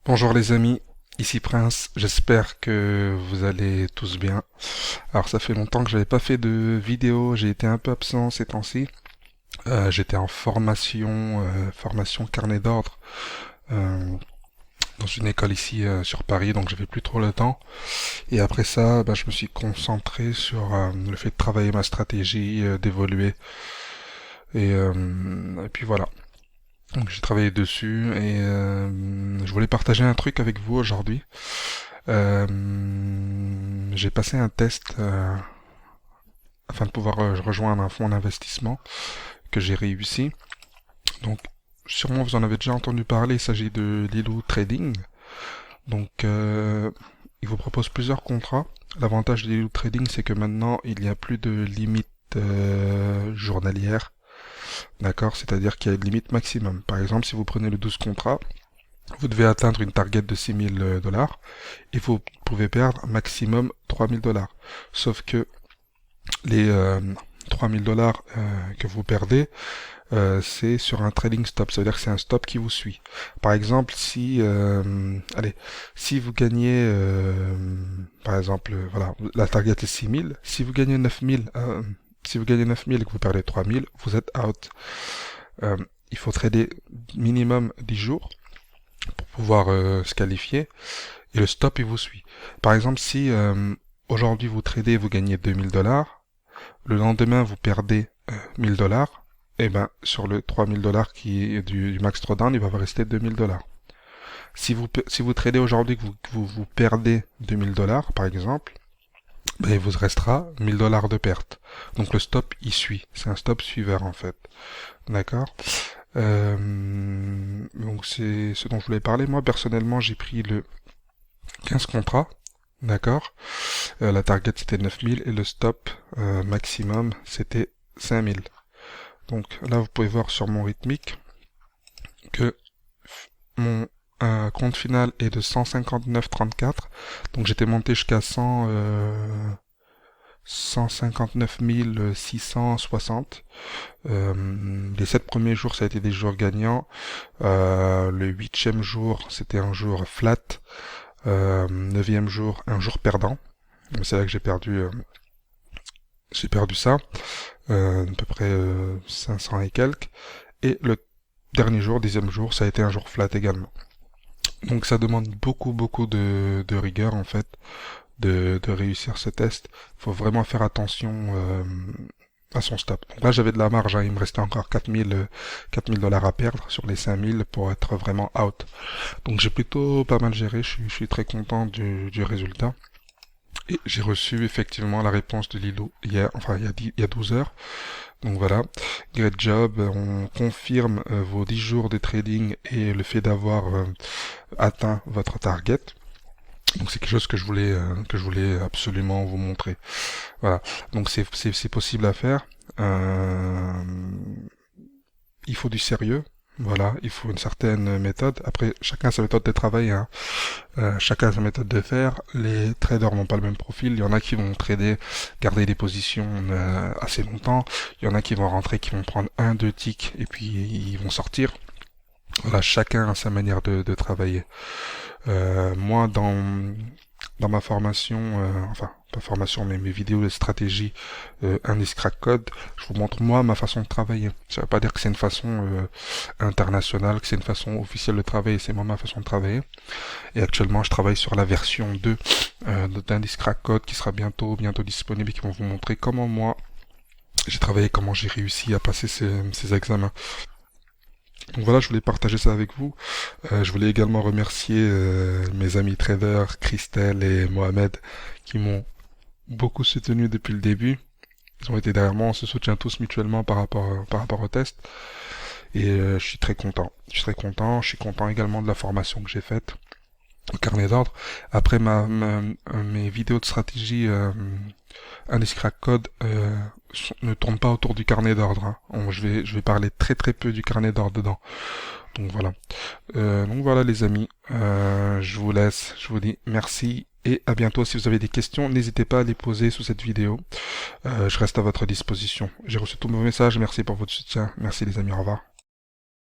Bonjour les amis, ici Prince, j'espère que vous allez tous bien. Alors ça fait longtemps que j'avais pas fait de vidéo, j'ai été un peu absent ces temps-ci. J'étais en formation carnet d'ordre euh, dans une école ici sur Paris, donc j'avais plus trop le temps. Et après ça, je me suis concentré sur le fait de travailler ma stratégie, d'évoluer. Et puis voilà. Donc j'ai travaillé dessus et je voulais partager un truc avec vous aujourd'hui. Euh, j'ai passé un test afin de pouvoir rejoindre un fonds d'investissement que j'ai réussi. Donc sûrement vous en avez déjà entendu parler, il s'agit de Lilou Trading. Donc il vous propose plusieurs contrats. L'avantage de Lilou Trading, c'est que maintenant il n'y a plus de limite journalière. D'accord, c'est-à-dire qu'il y a une limite maximum. Par exemple, si vous prenez le 12 contrats, vous devez atteindre une target de 6 000 $ et vous pouvez perdre maximum 3 000 $. Sauf que les 3 000 $ que vous perdez, c'est sur un trading stop, ça veut dire que c'est un stop qui vous suit. Par exemple, si vous gagnez, par exemple, voilà, la target est 6 000, si vous gagnez 9 000, si vous gagnez 9 000 et que vous perdez 3 000, vous êtes out. Il faut trader minimum 10 jours pour pouvoir se qualifier et le stop il vous suit. Par exemple, si aujourd'hui vous tradez et vous gagnez 2 000 $, le lendemain vous perdez 1 000 $, et ben sur le 3 000 $ qui est du max drawdown, il va vous rester 2 000 $. Si vous tradez aujourd'hui que vous perdez 2 000 $ par exemple, ben, il vous restera 1 000 $ de perte. Donc le stop il suit, c'est un stop suiveur en fait. D'accord. Donc c'est ce dont je voulais parler. Moi personnellement j'ai pris le 15 contrats. D'accord. La target c'était 9 000 et le stop maximum c'était 5 000. Donc là vous pouvez voir sur mon rythmique que mon compte final est de 159,34. Donc j'étais monté jusqu'à 159 660. Les 7 premiers jours, ça a été des jours gagnants. Le 8e jour, c'était un jour flat. 9e jour, un jour perdant. C'est là que j'ai perdu ça. À peu près 500 et quelques. Et le dernier jour, 10e jour, ça a été un jour flat également. Donc ça demande beaucoup de rigueur en fait de réussir ce test. Il faut vraiment faire attention à son stop. Donc là j'avais de la marge, hein. Il me restait encore 4 000 $ à perdre sur les 5 000 pour être vraiment out. Donc j'ai plutôt pas mal géré, je suis très content du résultat. Et j'ai reçu effectivement la réponse de Lilo hier, enfin il y a 12 heures. Donc voilà, great job, on confirme vos 10 jours de trading et le fait d'avoir atteint votre target. Donc c'est quelque chose que je voulais absolument vous montrer. Voilà, donc c'est possible à faire. Il faut du sérieux. Voilà, il faut une certaine méthode. Après, chacun a sa méthode de travail, hein. Chacun a sa méthode de faire. Les traders n'ont pas le même profil. Il y en a qui vont trader, garder des positions assez longtemps. Il y en a qui vont rentrer, qui vont prendre un, deux ticks et puis ils vont sortir. Voilà, chacun a sa manière de travailler. Moi, dans ma formation, enfin pas formation mais mes vidéos de stratégie Indice Crack Code, je vous montre moi ma façon de travailler. Ça veut pas dire que c'est une façon internationale, que c'est une façon officielle de travailler, c'est moi ma façon de travailler. Et actuellement je travaille sur la version 2 d'Indice Crack Code qui sera bientôt disponible et qui vont vous montrer comment moi j'ai travaillé, comment j'ai réussi à passer ces examens. Donc voilà, je voulais partager ça avec vous. Je voulais également remercier mes amis traders, Christelle et Mohamed, qui m'ont beaucoup soutenu depuis le début. Ils ont été derrière moi, on se soutient tous mutuellement par rapport au test. Et je suis très content. Je suis content également de la formation que j'ai faite au carnet d'ordre. Après mes vidéos de stratégie Indice Crack Code ne tournent pas autour du carnet d'ordre, hein. Je vais parler très peu du carnet d'ordre dedans. Donc voilà les amis, je vous laisse, je vous dis merci et à bientôt. Si vous avez des questions, n'hésitez pas à les poser sous cette vidéo. Je reste à votre disposition. J'ai reçu tous vos messages, merci pour votre soutien, merci les amis, au revoir.